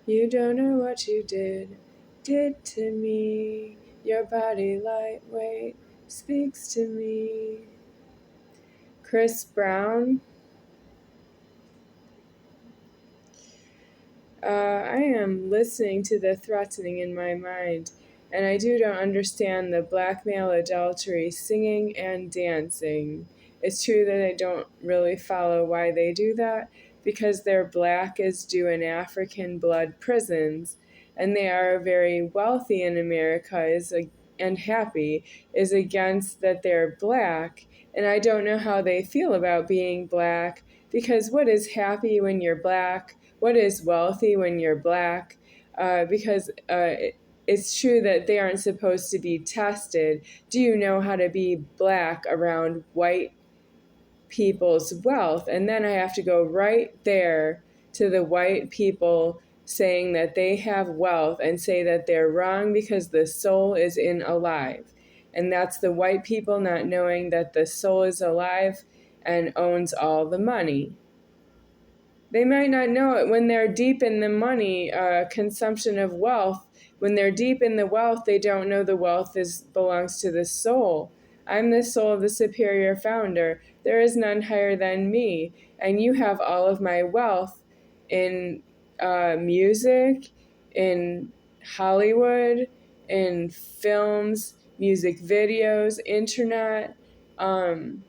You don't know what you did to me. Your body lightweight speaks to me. Chris Brown. I am listening to the threatening in my mind, and I don't understand the blackmail, adultery, singing, and dancing. It's true that I don't really follow why they do that, because they're black is due in African blood prisons, and they are very wealthy in America and happy, is against that they're black, and I don't know how they feel about being black, because what is happy when you're black? What is wealthy when you're black? Because it's true that they aren't supposed to be tested. Do you know how to be black around white people's wealth? And then I have to go right there to the white people saying that they have wealth and say that they're wrong because the soul is in alive. And that's the white people not knowing that the soul is alive and owns all the money. They might not know it when they're deep in the money, consumption of wealth. When they're deep in the wealth, they don't know the wealth belongs to the soul. I'm the soul of the superior founder. There is none higher than me. And you have all of my wealth in music, in Hollywood, in films, music videos, internet, on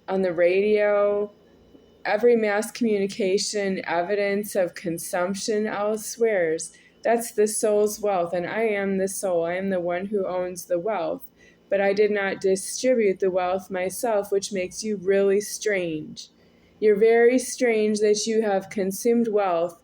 the radio, every mass communication evidence of consumption elsewhere. That's the soul's wealth, and I am the soul. I am the one who owns the wealth. But I did not distribute the wealth myself, which makes you really strange. You're very strange that you have consumed wealth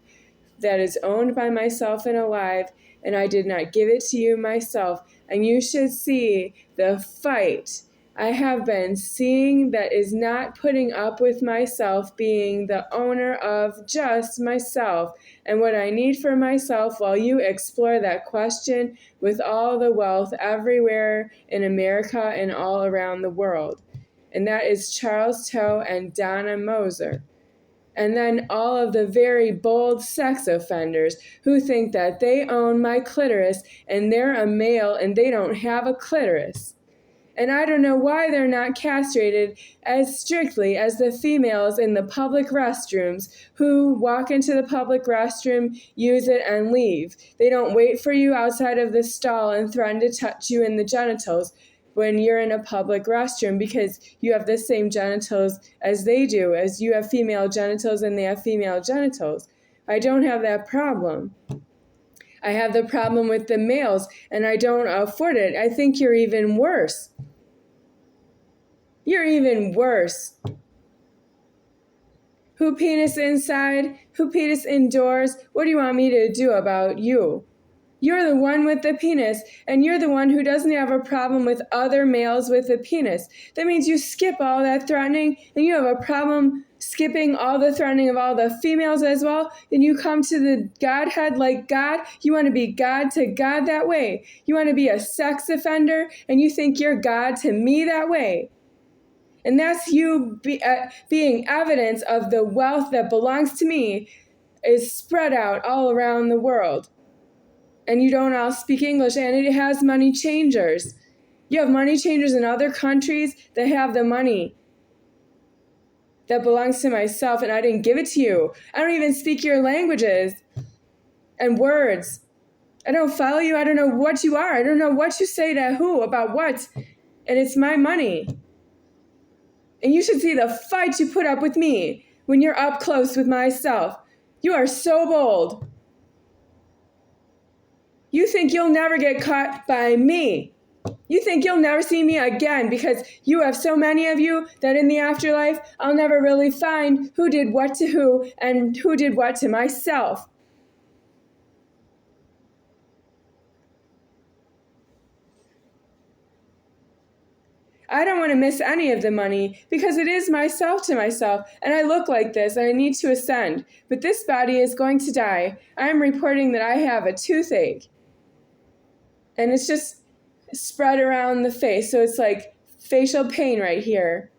that is owned by myself and alive, and I did not give it to you myself. And you should see the fight I have been seeing that is not putting up with myself being the owner of just myself and what I need for myself, while you explore that question with all the wealth everywhere in America and all around the world. And that is Charles Toe and Donna Moser. And then all of the very bold sex offenders who think that they own my clitoris and they're a male and they don't have a clitoris. And I don't know why they're not castrated as strictly as the females in the public restrooms who walk into the public restroom, use it, and leave. They don't wait for you outside of the stall and threaten to touch you in the genitals when you're in a public restroom, because you have the same genitals as they do, as you have female genitals and they have female genitals. I don't have that problem. I have the problem with the males, and I don't afford it. I think you're even worse. You're even worse. Who penis inside? Who penis indoors? What do you want me to do about you? You're the one with the penis, and you're the one who doesn't have a problem with other males with a penis. That means you skip all that threatening, and you have a problem skipping all the threatening of all the females as well. Then you come to the Godhead like God. You want to be God to God that way. You want to be a sex offender, and you think you're God to me that way. And that's you being evidence of the wealth that belongs to me is spread out all around the world. And you don't all speak English, and it has money changers. You have money changers in other countries that have the money that belongs to myself, and I didn't give it to you. I don't even speak your languages and words. I don't follow you. I don't know what you are. I don't know what you say to who about what. And it's my money. And you should see the fight you put up with me when you're up close with myself. You are so bold. You think you'll never get caught by me. You think you'll never see me again because you have so many of you that in the afterlife, I'll never really find who did what to who and who did what to myself. I don't want to miss any of the money because it is myself to myself, and I look like this and I need to ascend. But this body is going to die. I am reporting that I have a toothache. And it's just spread around the face, so it's like facial pain right here,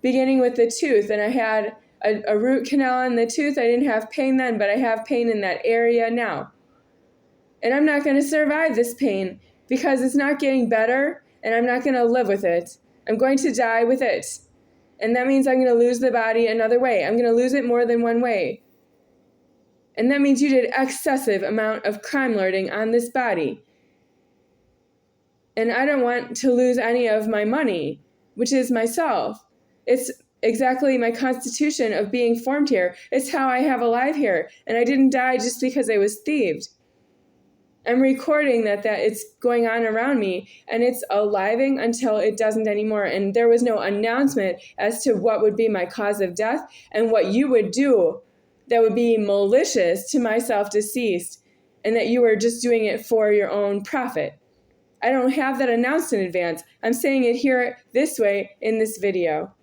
beginning with the tooth. And I had a root canal on the tooth. I didn't have pain then, but I have pain in that area now. And I'm not going to survive this pain because it's not getting better, and I'm not going to live with it. I'm going to die with it. And that means I'm going to lose the body another way. I'm going to lose it more than one way. And that means you did excessive amount of crime lording on this body. And I don't want to lose any of my money, which is myself. It's exactly my constitution of being formed here. It's how I have a life here. And I didn't die just because I was thieved. I'm recording that it's going on around me, and it's aliving until it doesn't anymore. And there was no announcement as to what would be my cause of death and what you would do that would be malicious to my self-deceased, and that you were just doing it for your own profit. I don't have that announced in advance. I'm saying it here this way in this video.